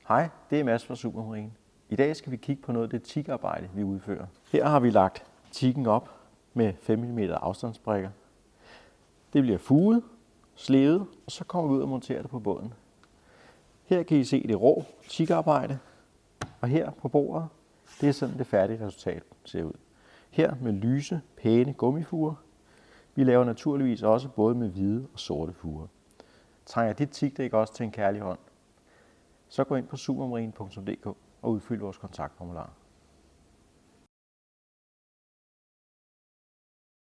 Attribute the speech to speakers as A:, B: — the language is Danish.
A: Hej, det er Mads fra Supermarine. I dag skal vi kigge på noget af det teakarbejde, vi udfører. Her har vi lagt teaken op med 5 mm afstandsbrikker. Det bliver fuget, slevet, og så kommer vi ud og monterer det på båden. Her kan I se det rå teakarbejde, og her på bordet, det er sådan det færdige resultat ser ud. Her med lyse, pæne gummifuger. Vi laver naturligvis også både med hvide og sorte fuger. Trænger dit teakdæk også til en kærlig hånd? Så gå ind på supermarine.dk og udfyld vores kontaktformular.